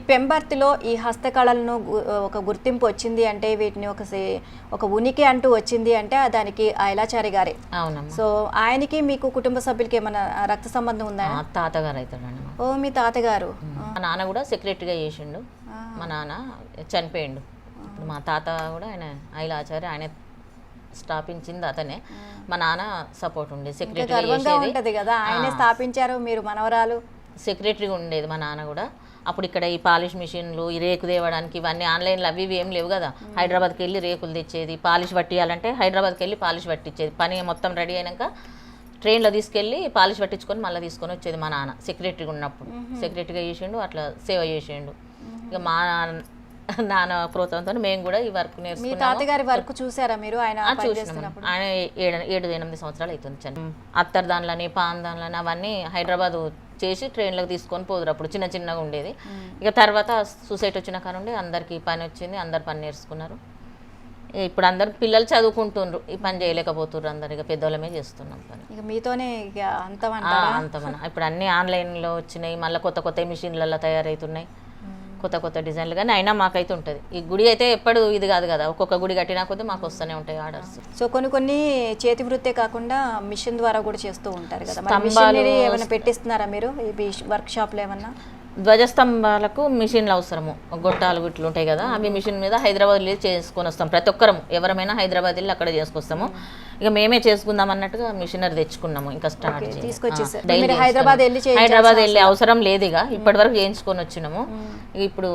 పెంబర్తిలో ఈ హస్తకళలను ఒక గుర్తింపు వచ్చింది అంటే వీటిని ఒక ఉనికి అంటూ వచ్చింది అంటే దానికి ఆ ఐలాచారి గారే. అవునమ్మా. సో ఆయనకి మీకు కుటుంబ సభ్యులకి ఏమైనా రక్త సంబంధం ఉందా? తాతగారు అవుతాడండి. ఓ మీ తాతగారు. మా నాన్న కూడా సెక్రటరీగా చేసిండు. మా నాన్న చనిపోయిండు. ఇప్పుడు మా తాత కూడా ఆయన ఐలాచారి, ఆయన స్థాపించింది అతనే. మా నాన్న సపోర్ట్ ఉండేది, సెక్రటరీ ఉంటది కదా, ఆయనే స్థాపించారు, మీరు మనవరాలు. సెక్రటరీగా ఉండేది మా నాన్న కూడా. అప్పుడు ఇక్కడ ఈ పాలిష్ మిషన్లు, ఈ రేకు తేవడానికి ఇవన్నీ ఆన్లైన్లో అవి ఇవి ఏం లేవు కదా. హైదరాబాద్కి వెళ్ళి రేకులు తెచ్చేది, పాలిష్ పట్టియాలంటే హైదరాబాద్కి వెళ్ళి పాలిష్ పట్టించేది. పని మొత్తం రెడీ అయినాక ట్రైన్లో తీసుకెళ్ళి పాలిష్ పట్టించుకొని మళ్ళీ తీసుకొని వచ్చేది మా నాన్న సెక్రటరీగా ఉన్నప్పుడు. సెక్రటరీగా చేసిండు, అట్లా సేవ చేసిండు. ఇక మా నాన్న ప్రోత్సాహంతో మేము కూడా ఈ వర్క్ నేర్చుకున్నాము. మీ తాతగారి వర్క్ చూసారా మీరు? ఆయన చూసినాము. ఆయన 7-8 సంవత్సరాలు అవుతుంది. అత్తర్ దానిలని, పాన్ దానిలని అవన్నీ హైదరాబాద్ చేసి ట్రైన్లోకి తీసుకొని పోదురు. అప్పుడు చిన్న చిన్నగా ఉండేది. ఇక తర్వాత సొసైటీ వచ్చిన కానుండి అందరికీ పని వచ్చింది, అందరు పని నేర్చుకున్నారు. ఇప్పుడు అందరు పిల్లలు చదువుకుంటున్నారు, ఈ పని చేయలేకపోతున్నారు. అందరు ఇక పెద్దోళ్ళమే చేస్తున్నాం పని. ఇక మీతోనే అంతమన. ఇప్పుడు అన్నీ ఆన్లైన్లో వచ్చినాయి, మళ్ళీ కొత్త కొత్త మిషన్లలో తయారవుతున్నాయి, కొత్త కొత్త డిజైన్లు. కానీ అయినా మాకైతే ఉంటుంది. ఈ గుడి అయితే ఎప్పుడు ఇది కాదు కదా, ఒక్కొక్క గుడి కట్టినా కొద్దీ మాకు వస్తూనే ఉంటాయి ఆర్డర్స్. సో కొన్ని చేతి వృత్తే కాకుండా మిషన్ ద్వారా కూడా చేస్తూ ఉంటారు కదా, ఏమైనా పెట్టిస్తున్నారా మీరు ఈ వర్క్ షాప్లో? ఏమన్నా ధ్వజస్తంభాలకు మిషన్లు అవసరము, గొట్టాలు ఇట్లు ఉంటాయి కదా, అవి మిషన్ మీద హైదరాబాద్ వెళ్ళి చేసుకొని వస్తాం. ప్రతి ఒక్కరము ఎవరమైనా హైదరాబాద్ వెళ్ళి అక్కడ చేసుకొస్తాము. ఇక మేమే చేసుకుందాం అన్నట్టుగా మిషనరీ తెచ్చుకున్నాము. ఇంకా స్టార్ట్ హైదరాబాద్ వెళ్ళి అవసరం లేదు. ఇక ఇప్పటి వరకు చేయించుకొని వచ్చినాము. ఇప్పుడు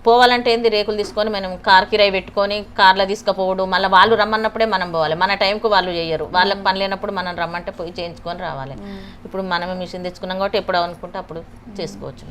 పోవాలంటే ఏంది, రేకులు తీసుకొని మనం కార్ కిరాయి పెట్టుకొని కార్లో తీసుకుపోవడం, మళ్ళీ వాళ్ళు రమ్మన్నప్పుడే మనం పోవాలి. మన టైంకు వాళ్ళు చేయరు, వాళ్ళకి పని లేనప్పుడు మనం రమ్మంటే పోయి చేయించుకొని రావాలి. ఇప్పుడు మనమే మిషన్ తెచ్చుకున్నాం కాబట్టి ఎప్పుడు అనుకుంటే అప్పుడు చేసుకోవచ్చు.